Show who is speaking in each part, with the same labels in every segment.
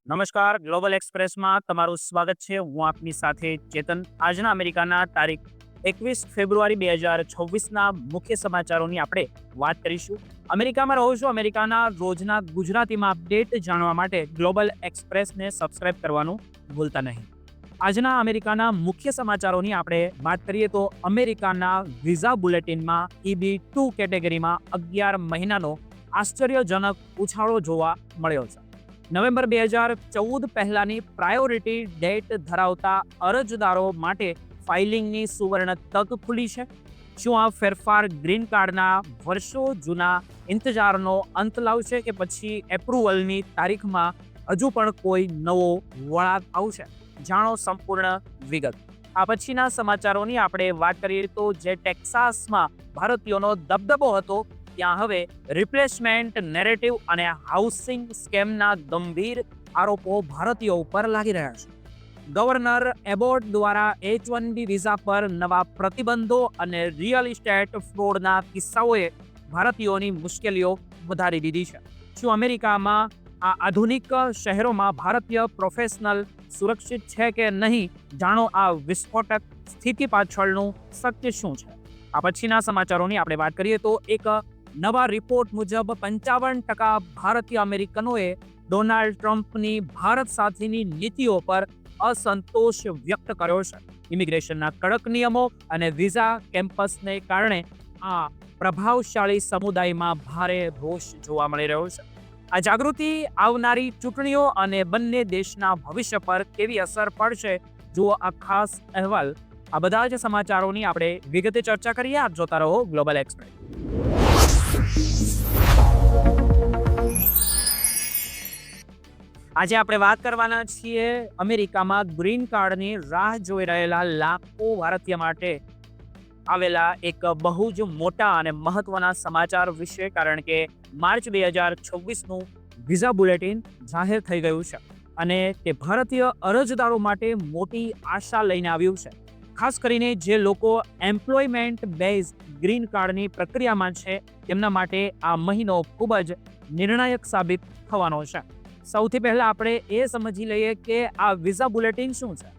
Speaker 1: નમસ્કાર, ગ્લોબલ એક્સપ્રેસમાં તમારું સ્વાગત છે. હું આપની સાથે ચેતન. આજના અમેરિકાના તારીખ 21 ફેબ્રુઆરી 2026ના મુખ્ય સમાચારોની આપણે વાત કરીશું. અમેરિકામાં રહો છો, અમેરિકાના રોજના ગુજરાતીમાં અપડેટ જાણવા માટે ગ્લોબલ એક્સપ્રેસને સબસ્ક્રાઇબ કરવાનું ભૂલતા નહીં. આજના અમેરિકાના મુખ્ય સમાચારોની આપણે વાત કરીએ તો અમેરિકાના વિઝા બુલેટિનમાં EB2 કેટેગરીમાં 11 મહિનાનો આશ્ચર્યજનક ઉછાળો જોવા મળ્યો છે. નવેમ્બર 2014 પહેલાની પ્રાયોરિટી ડેટ ધરાવતા અરજદારો માટે ફાઇલિંગની સુવર્ણ તક ખુલી છે. શું આ ફેરફાર ગ્રીન કાર્ડના વર્ષો જૂના ઇંતજારનો અંત લાવશે કે પછી એપ્રુવલની તારીખમાં હજુ પણ કોઈ નવો વળાંક આવશે? જાણો સંપૂર્ણ વિગત. આ પછીના સમાચારોની આપણે વાત કરીએ તો જે ટેક્સાસમાં ભારતીયોનો દબદબો હતો, ત્યાં હવે રિપ્લેસમેન્ટ નેરેટિવ અને હાઉસિંગ સ્કેમના ગંભીર આરોપો ભારતીયો ઉપર લાગી રહ્યા છે. ગવર્નર એબોટ દ્વારા H-1B વિઝા પર નવા પ્રતિબંધો અને રિયલ ઇસ્ટેટ ફ્રોડના કિસ્સાઓએ ભારતીયોની મુશ્કેલીઓ વધારી દીધી છે. શું અમેરિકામાં આ આધુનિક શહેરોમાં ભારતીય પ્રોફેશનલ સુરક્ષિત છે કે નહીં? જાણો આ વિસ્ફોટક સ્થિતિ પાછળનું સત્ય શું છે. આ પછીના સમાચારોની આપણે વાત કરીએ તો એક નવા રિપોર્ટ મુજબ 55% ભારતીય અમેરિકનોએ ડોનાલ્ડ ટ્રમ્પની ભારત સાથેની નીતિઓ પર અસંતોષ વ્યક્ત કર્યો છે. ઇમિગ્રેશનના કડક નિયમો અને વિઝા કેમ્પસને કારણે આ પ્રભાવશાળી સમુદાયમાં ભારે રોષ જોવા મળી રહ્યો છે. આ જાગૃતિ આવનારી ચૂંટણીઓ અને બંને દેશના ભવિષ્ય પર કેવી અસર પડશે, જુઓ આ ખાસ અહેવાલ. આ બધા જ સમાચારોની આપણે વિગતે ચર્ચા કરીએ. આપ જોતા રહો ગ્લોબલ એક્સપ્રેસ. આજે આપણે વાત કરવાના છીએ અમેરિકામાં ગ્રીન કાર્ડની રાહ જોઈ રહેલા લાખો ભારતીય માટે આવેલા એક બહુ જ મોટા અને મહત્વના સમાચાર વિશે, કારણ કે માર્ચ 2026નું વિઝા બુલેટિન જાહેર થઈ ગયું છે અને તે ભારતીય અરજદારો માટે મોટી આશા લઈને આવ્યું છે. ખાસ કરીને જે લોકો એમ્પ્લોયમેન્ટ બેઝ ગ્રીન કાર્ડની પ્રક્રિયામાં છે, તેમના માટે આ મહિનો ખૂબ જ નિર્ણાયક સાબિત થવાનો છે. સૌથી પહેલા આપણે એ સમજી લઈએ કે આ વિઝા બુલેટિન શું છે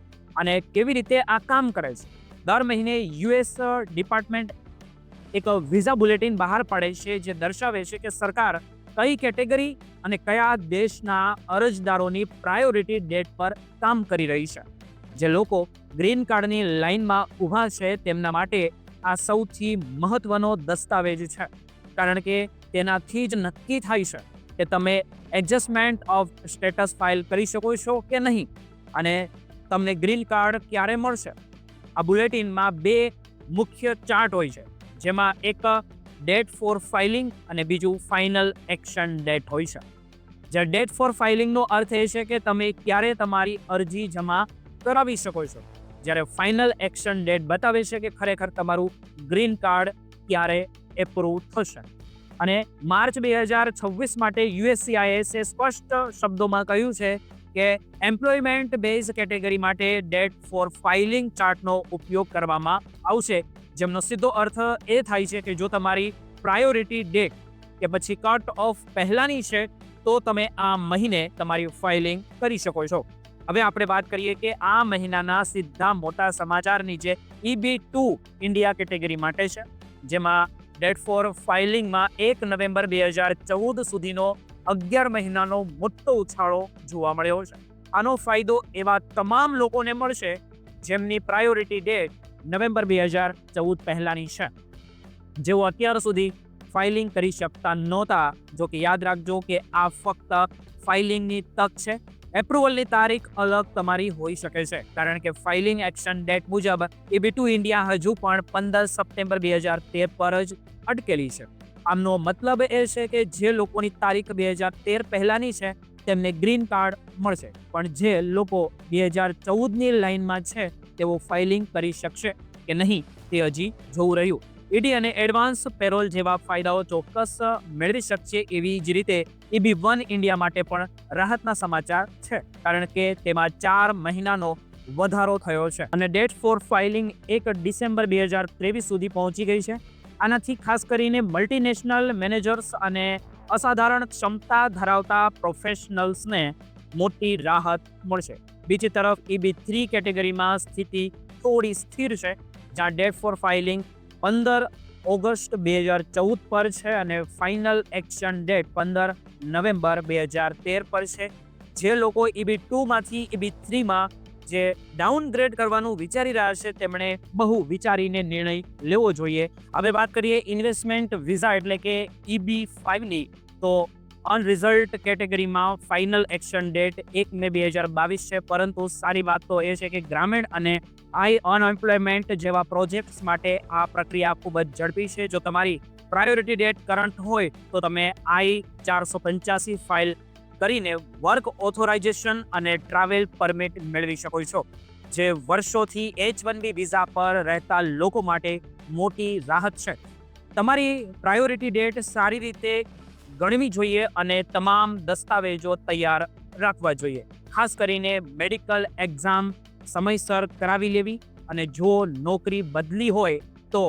Speaker 1: અને કેવી રીતે આ કામ કરે છે. દર મહિને US ડિપાર્ટમેન્ટ એક વિઝા બુલેટિન બહાર પાડે છે જે દર્શાવે છે કે સરકાર કઈ કેટેગરી અને કયા દેશના અરજદારોની પ્રાયોરિટી ડેટ પર કામ કરી રહી છે. જે લોકો ગ્રીન કાર્ડની લાઇનમાં ઊભા છે તેમના માટે આ સૌથી મહત્વનો દસ્તાવેજ છે, કારણ કે તેનાથી જ નક્કી થાય છે કે તમે એડજસ્ટમેન્ટ ઓફ સ્ટેટસ ફાઇલ કરી શકો છો કે નહીં અને તમને ગ્રીન કાર્ડ ક્યારે મળશે. આ બુલેટિનમાં 2 મુખ્ય ચાર્ટ હોય છે, જેમાં એક ડેટ ફોર ફાઇલિંગ અને બીજું ફાઇનલ એક્શન ડેટ હોય છે. જે ડેટ ફોર ફાઇલિંગનો અર્થ એ છે કે તમે ક્યારે તમારી અરજી જમા કરાવી શકો છો, જ્યારે ફાઇનલ એક્શન ડેટ બતાવે છે કે ખરેખર તમારું ગ્રીન કાર્ડ ક્યારે એપ્રૂવ થશે. અને માર્ચ 2026 માટે USCIS સ્પષ્ટ શબ્દોમાં કહ્યું છે કે એમ્પ્લોયમેન્ટ બેઝ કેટેગરી માટે ડેટ ફોર ફાઇલિંગ ચાર્ટનો ઉપયોગ કરવામાં આવશે, જેમનો સીધો અર્થ એ થાય છે કે જો તમારી પ્રાયોરિટી ડેટ કે પછી કટ ઓફ પહેલાંની છે તો તમે આ મહિને તમારી ફાઇલિંગ કરી શકો છો. હવે આપણે વાત કરીએ કે આ મહિનાના સીધા મોટા સમાચારની જે EB2 ઇન્ડિયા કેટેગરી માટે છે, જેમાં ડેટ ફોર ફાઇલિંગમાં 1 નવેમ્બર 2014 સુધીનો 11 મહિનાનો મોટો ઉછાળો જોવા મળ્યો છે. આનો ફાયદો એવા તમામ લોકોને મળશે જેમની પ્રાયોરિટી ડેટ નવેમ્બર 2014 પહેલાંની છે, જેઓ અત્યાર સુધી ફાઇલિંગ કરી શકતા નહોતા. જો કે યાદ રાખજો કે આ ફક્ત ફાઇલિંગની તક છે. એપ્રુવલની તારીખ અલગ તમારી હોઈ શકે છે, કારણ કે ફાઇલિંગ એક્શન ડેટ મુજબ EB2 ઇન્ડિયા હજુ પણ 15 સપ્ટેમ્બર 2013 પર જ અટકેલી છે. આમનો મતલબ એ છે કે જે લોકોની તારીખ 2013 પહેલાંની છે તેમને ગ્રીન કાર્ડ મળશે, પણ જે લોકો 2014ની લાઇનમાં છે તેઓ ફાઇલિંગ કરી શકશે કે નહીં તે હજી જોવું રહ્યું. ED અને એડવાન્સ પેરોલ જેવા ફાયદાઓ ચોક્કસ મેળવી શકશે. એવી જ રીતે EB1 ઇન્ડિયા માટે પણ રાહતના સમાચાર છે, કારણ કે તેમાં 4 મહિનાનો વધારો થયો છે અને ડેટ ફોર ફાઇલિંગ 1 ડિસેમ્બર 2023 સુધી પહોંચી ગઈ છે. આનાથી ખાસ કરીને મલ્ટીનેશનલ મેનેજર્સ અને અસાધારણ ક્ષમતા ધરાવતા પ્રોફેશનલ્સને મોટી રાહત મળશે. બીજી તરફ EB3 કેટેગરીમાં સ્થિતિ થોડી સ્થિર છે, જ્યાં ડેટ ફોર ફાઇલિંગ 15 ઓગસ્ટ 2014 પર છે અને ફાઇનલ એક્શન ડેટ 15 નવેમ્બર 2013 પર છે. જે લોકો EB2માંથી EB3માં જે ડાઉનગ્રેડ કરવાનું વિચારી રહ્યા છે તેમણે બહુ વિચારીને નિર્ણય લેવો જોઈએ. હવે વાત કરીએ ઇન્વેસ્ટમેન્ટ વિઝા એટલે કે EB5ની, તો અનરિઝલ્ટ કેટેગરીમાં ફાઇનલ એક્શન ડેટ 1 મે 2022 છે. પરંતુ સારી વાત તો એ છે કે ગ્રામીણ અને અનએમ્પ્લોયમેન્ટ જેવા પ્રોજેક્ટ્સ માટે આ પ્રક્રિયા ખૂબ જ ઝડપી છે. જો તમારી પ્રાયોરિટી ડેટ કરંટ હોય તો તમે I-485 ફાઇલ કરીને વર્ક ઓથોરાઇઝેશન અને ટ્રાવેલ પરમિટ મેળવી શકો છો, જે વર્ષોથી H1B વિઝા પર રહેતા લોકો માટે મોટી રાહત છે. તમારી પ્રાયોરિટી ડેટ સારી રીતે ગણવી જોઈએ અને તમામ દસ્તાવેજો તૈયાર રાખવા જોઈએ. ખાસ કરીને મેડિકલ એક્ઝામ સમયસર કરાવી લેવી, અને જો નોકરી બદલી હોય તો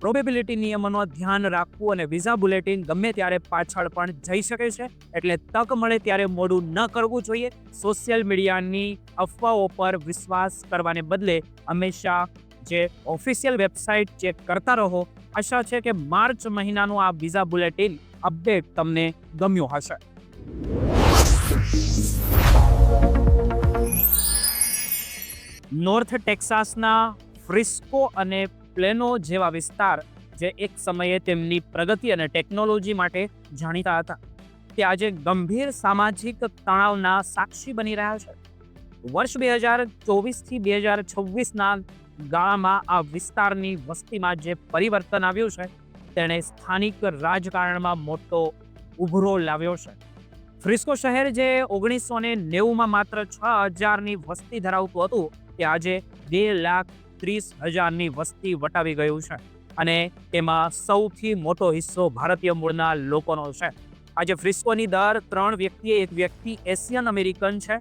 Speaker 1: પ્રોબેબિલિટી નિયમોનું ધ્યાન રાખવું, અને વિઝા બુલેટિન ગમે ત્યારે પાછળ પણ જઈ શકે છે, એટલે તક મળે ત્યારે મોડું ન કરવું જોઈએ. સોશિયલ મીડિયાની અફવાઓ પર વિશ્વાસ કરવાને બદલે હંમેશા જે ઓફિશિયલ વેબસાઇટ ચેક કરતા રહો. આશા છે કે માર્ચ મહિનાનું આ વિઝા બુલેટિન અપડેટ તમને ગમ્યું હશે. નોર્થ ટેક્સાસના ફ્રિસ્કો અને પ્લેનો જેવા વિસ્તાર, જે એક સમયે તેમની પ્રગતિ અને ટેકનોલોજી માટે જાણીતા હતા, તે આજે ગંભીર સામાજિક તણાવના સાક્ષી બની રહ્યા છે. વર્ષ 2024થી 2026ના ગાળામાં આ વિસ્તારની વસ્તીમાં જે પરિવર્તન આવ્યું છે તેણે સ્થાનિક રાજકારણમાં મોટો ઉભરો લાવ્યો છે. ફ્રિસ્કો શહેર જે 1990માં માત્ર 6,000ની વસ્તી ધરાવતું હતું, તે આજે 2,30,000ની વસ્તી વટાવી ગયું છે, અને તેમાં સૌથી મોટો હિસ્સો ભારતીય મૂળના લોકોનો છે. આજે ફ્રિસ્કોની દર 3 વ્યક્તિએ એક વ્યક્તિ એશિયન અમેરિકન છે,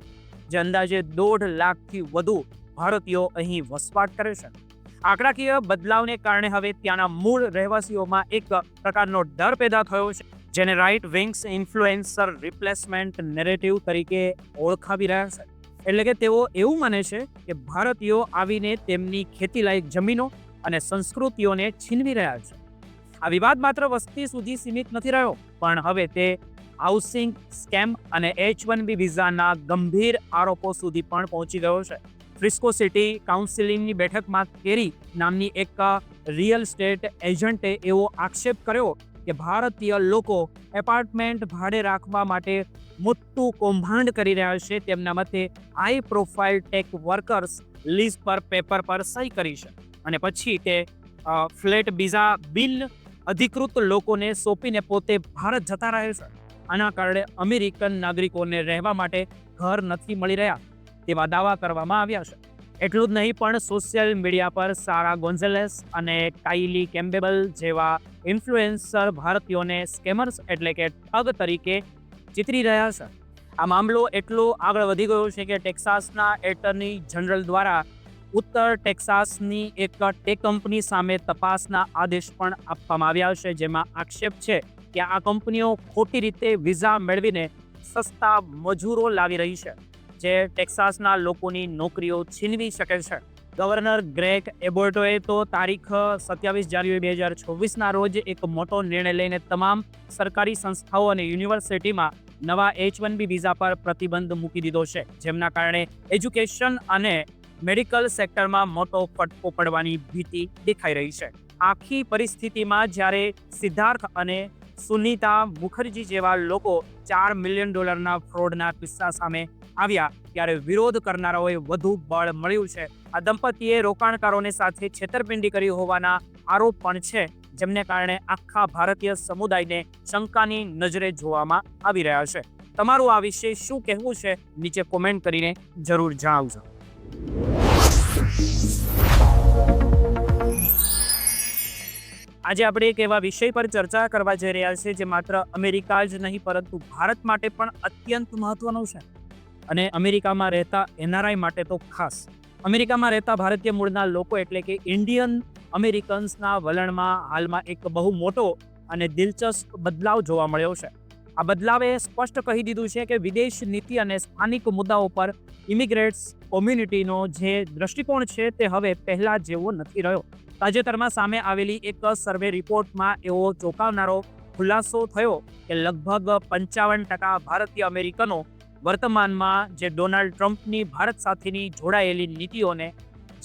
Speaker 1: જે અંદાજે 1.5 લાખથી વધુ ભારતીયો અહીં વસવાટ કરે છે. આંકડાકીય બદલાવને કારણે હવે ત્યાંના મૂળ રહેવાસીઓમાં એક પ્રકારનો ડર પેદા થયો છે, જેને right wings influencer replacement narrative તરીકે ઓળખાવી રહ્યા છે. એટલે કે તેઓ એવું માને છે કે ભારતીયો આવીને તેમની ખેતીલાયક જમીનો અને સંસ્કૃતિઓને છીનવી રહ્યા છે. આ વિવાદ માત્ર વસ્તી સુધી સીમિત નથી રહ્યો, પણ હવે તે હાઉસિંગ સ્કેમ અને H1B વિઝાના ગંભીર આરોપો સુધી પણ પહોંચી ગયો છે. ફ્રિસ્કો સિટી કાઉન્સિલની બેઠકમાં કેરી નામની એક રિયલ સ્ટેટ એજન્ટે એવો આક્ષેપ કર્યો કે ભારતીય લોકો એપાર્ટમેન્ટ ભાડે રાખવા માટે મોટું કૌભાંડ કરી રહ્યા છે. તેમના મતે high profile tech workers lease પર પેપર પર સહી કરી છે, અને પછી તે ફ્લેટ બીજા બિન અધિકૃત લોકોને સોંપીને પોતે ભારત જતા રહે છે. આના કારણે અમેરિકન નાગરિકોને રહેવા માટે ઘર નથી મળી રહ્યા તેવા દાવા કરવામાં આવ્યા છે. એટલું જ નહીં, પણ સોશિયલ મીડિયા પર સારા ગોન્ઝેલેસ અને કાઇલી કેમ્પબેલ જેવા ઇન્ફ્લુએન્સર ભારતીયોને સ્કેમર્સ એટલે કે ઠગ તરીકે ચિતરી રહ્યા છે. આ મામલો એટલો આગળ વધી ગયો છે કે ટેક્સાસના એટર્ની જનરલ દ્વારા ઉત્તર ટેક્સાસની એક ટેક કંપની સામે તપાસના આદેશ પણ આપવામાં આવ્યા છે, જેમાં આક્ષેપ છે કે આ કંપનીઓ ખોટી રીતે વિઝા મેળવીને સસ્તા મજૂરો લાવી રહી છે, જે ટેક્સાસના લોકોની નોકરીઓ છીનવી શકે છે. ગવર્નર ગ્રેગ એબોર્ટોએ તો તારીખ 27 જાન્યુઆરી 2024ના રોજ એક મોટો નિર્ણય લઈને તમામ સરકારી સંસ્થાઓ અને યુનિવર્સિટીમાં નવા H1B વિઝા પર પ્રતિબંધ મૂકી દીધો છે, જેમના કારણે એજ્યુકેશન અને મેડિકલ સેક્ટરમાં મોટો ફટકો પડવાની ભીતિ દેખાઈ રહી છે. આખી પરિસ્થિતિમાં જ્યારે સિદ્ધાર્થ અને સુનીતા મુખર્જી જેવા લોકો $4 મિલિયન ફ્રોડના કિસ્સા સામે આવ્યા, ત્યારે વિરોધ કરનારાઓએ વધુ બળ મળ્યું છે. આ દંપતીએ રોકાણકારોને સાથે છેતરપિંડી કરી હોવાના આરોપ પણ છે, જેમને કારણે આખા ભારતીય સમુદાયને શંકાની નજરે જોવામાં આવી રહ્યા છે. તમારું આ વિશે શું કહેવું છે? નીચે કોમેન્ટ કરીને જરૂર જણાવજો. આજે આપણે એક એવા વિષય પર ચર્ચા કરવા જઈ રહ્યા છીએ જે માત્ર અમેરિકા જ નહીં પરંતુ ભારત માટે પણ અત્યંત મહત્વનો છે, અને અમેરિકામાં રહેતા NRI માટે તો ખાસ. અમેરિકામાં રહેતા ભારતીય મૂળના લોકો એટલે કે ઇન્ડિયન અમેરિકન્સના વલણમાં હાલમાં એક બહુ મોટો અને દિલચસ્પ બદલાવ જોવા મળ્યો છે. આ બદલાવે સ્પષ્ટ કહી દીધું છે કે વિદેશ નીતિ અને સ્થાનિક મુદ્દાઓ પર ઇમિગ્રેટ્સ કોમ્યુનિટીનો જે દૃષ્ટિકોણ છે તે હવે પહેલા જેવો નથી રહ્યો. તાજેતરમાં સામે આવેલી એક સર્વે રિપોર્ટમાં એવો ચોંકાવનારો ખુલાસો થયો કે લગભગ 55% ભારતીય અમેરિકનો વર્તમાનમાં જે ડોનાલ્ડ ટ્રમ્પની ભારત સાથેની જોડાયેલી નીતિઓને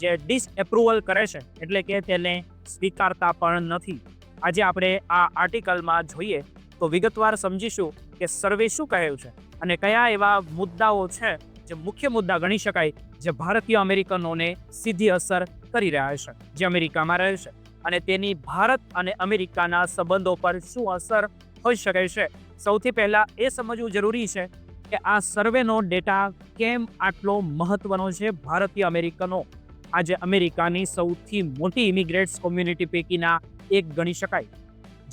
Speaker 1: જે ડિસએપ્રુવલ કરે છે, એટલે કે તેને સ્વીકારતા પણ નથી. આજે આપણે આ આર્ટિકલમાં જોઈએ તો વિગતવાર સમજીશું કે સર્વે શું કહ્યું છે અને કયા એવા મુદ્દાઓ છે જે મુખ્ય મુદ્દા ગણી શકાય જે ભારતીય અમેરિકનોને સીધી અસર કરી રહ્યા છે, જે અમેરિકામાં રહે છે, અને તેની ભારત અને અમેરિકાના સંબંધો પર શું અસર હોઈ શકે છે. સૌથી પહેલા એ સમજવું જરૂરી છે કે આ સર્વેનો ડેટા કેમ આટલો મહત્વનો છે. ભારતીય અમેરિકનો આજે અમેરિકાની સૌથી મોટી ઇમિગ્રેટ્સ કોમ્યુનિટી પૈકીના એક ગણી શકાય,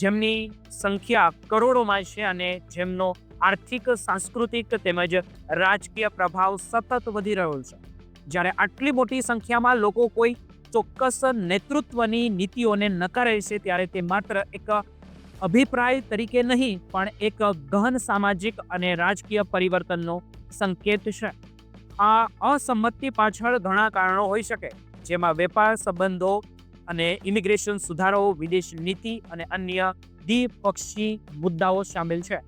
Speaker 1: જેમની સંખ્યા કરોડોમાં છે અને જેમનો આર્થિક, સાંસ્કૃતિક તેમજ રાજકીય પ્રભાવ સતત વધી રહ્યો છે. જ્યારે આટલી મોટી સંખ્યામાં લોકો કોઈ ચોક્કસ નેતૃત્વની નીતિઓને નકારે છે ત્યારે તે માત્ર એક અભિપ્રાય તરીકે નહીં પણ એક ગહન સામાજિક અને રાજકીય પરિવર્તનનો સંકેત છે. આ અસંમતિ પાછળ ઘણા કારણો હોઈ શકે, જેમાં વેપાર સંબંધો અને ઇમિગ્રેશન સુધારો, વિદેશ નીતિ અને અન્ય દ્વિપક્ષી મુદ્દાઓ શામેલ છે.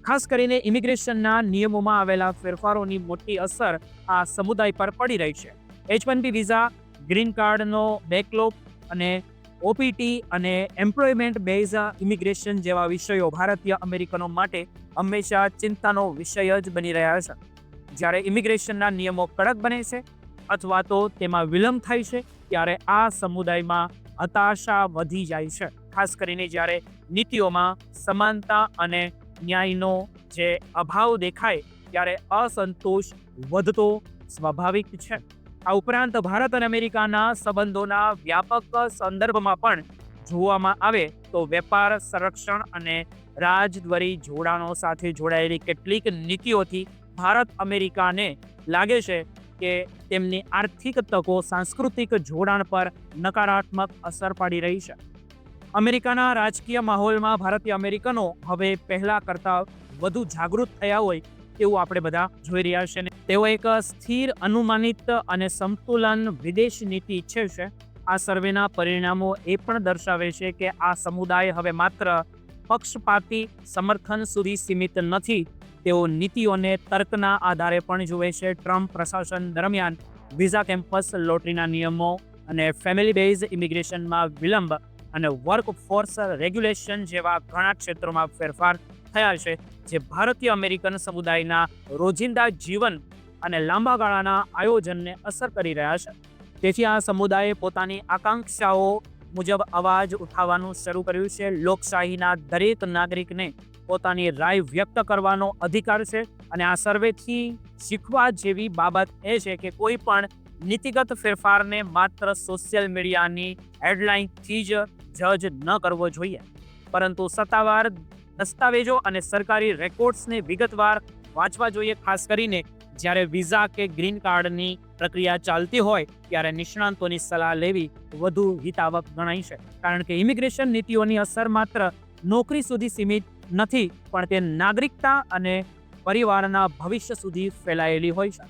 Speaker 1: ખાસ કરીને ઇમિગ્રેશનના નિયમોમાં આવેલા ફેરફારોની મોટી અસર આ સમુદાય પર પડી રહી છે. H-1B વિઝા, ગ્રીન કાર્ડનો બેકલોગ અને ઓપીટી અને એમ્પ્લોયમેન્ટ બેઝ ઇમિગ્રેશન જેવા વિષયો ભારતીય અમેરિકનો માટે હંમેશા ચિંતાનો વિષય જ બની રહ્યા છે. જ્યારે ઇમિગ્રેશનના નિયમો કડક બને છે અથવા તો તેમાં વિલંબ થાય છે ત્યારે આ સમુદાયમાં હતાશા વધી જાય છે. ખાસ કરીને જ્યારે નીતિઓમાં સમાનતા અને ન્યાયનો જે અભાવ દેખાય ત્યારે અસંતોષ વધતો સ્વાભાવિક છે. આ ઉપરાંત ભારત અને અમેરિકાના સંબંધોના વ્યાપક સંદર્ભમાં પણ જોવામાં આવે તો વેપાર, સંરક્ષણ અને રાજદ્વારી જોડાણો સાથે જોડાયેલી કેટલીક નીતિઓથી ભારત અમેરિકાને લાગે છે કે તેમની આર્થિક તકો સાંસ્કૃતિક જોડાણ પર નકારાત્મક અસર પાડી રહી છે. અમેરિકાના રાજકીય માહોલમાં ભારતીય અમેરિકનો હવે પહેલા કરતાં વધુ જાગૃત થયા હોય તેવું આપણે બધા જોઈ રહ્યા છે. તેઓ એક સ્થિર, અનુમાનિત અને સંતુલન વિદેશ નીતિ ઈચ્છે છે. આ સર્વેના પરિણામો એ પણ દર્શાવે છે કે આ સમુદાય હવે માત્ર પક્ષપાતી સમર્થન સુધી સીમિત નથી. તેઓ નીતિઓને તર્કના આધારે પણ જુએ છે. ટ્રમ્પ પ્રશાસન દરમિયાન વિઝા, કેમ્પસ લોટરીના નિયમો અને ફેમિલી બેઝ ઇમિગ્રેશનમાં વિલંબ અને વર્કફોર્સ રેગ્યુલેશન જેવા ઘણા ક્ષેત્રોમાં ફેરફાર થયા છે, જે ભારતીય અમેરિકન સમુદાયના રોજિંદા જીવન અને લાંબા ગાળાના આયોજનને અસર કરી રહ્યા છે. તેથી આ સમુદાયે પોતાની આકાંક્ષાઓ મુજબ અવાજ ઉઠાવવાનું શરૂ કર્યું છે. લોકશાહીના દરેક નાગરિકને પોતાની રાય વ્યક્ત કરવાનો અધિકાર છે અને આ સર્વેથી શીખવા જેવી બાબત એ છે કે કોઈ પણ નીતિગત ફેરફારને માત્ર સોશિયલ મીડિયાની હેડલાઇનથી જ જજ ન કરવો જોઈએ, પરંતુ સત્તાવાર દસ્તાવેજો અને સરકારી રેકોર્ડ્સને વિગતવાર વાંચવા જોઈએ. ખાસ કરીને જ્યારે વિઝા કે ગ્રીન કાર્ડની પ્રક્રિયા ચાલતી હોય ત્યારે નિષ્ણાંતોની સલાહ લેવી વધુ હિતાવહ ગણાય છે, કારણ કે ઇમિગ્રેશન નીતિઓની અસર માત્ર નોકરી સુધી સીમિત નથી પણ તે નાગરિકતા અને પરિવારના ભવિષ્ય સુધી ફેલાયેલી હોય છે.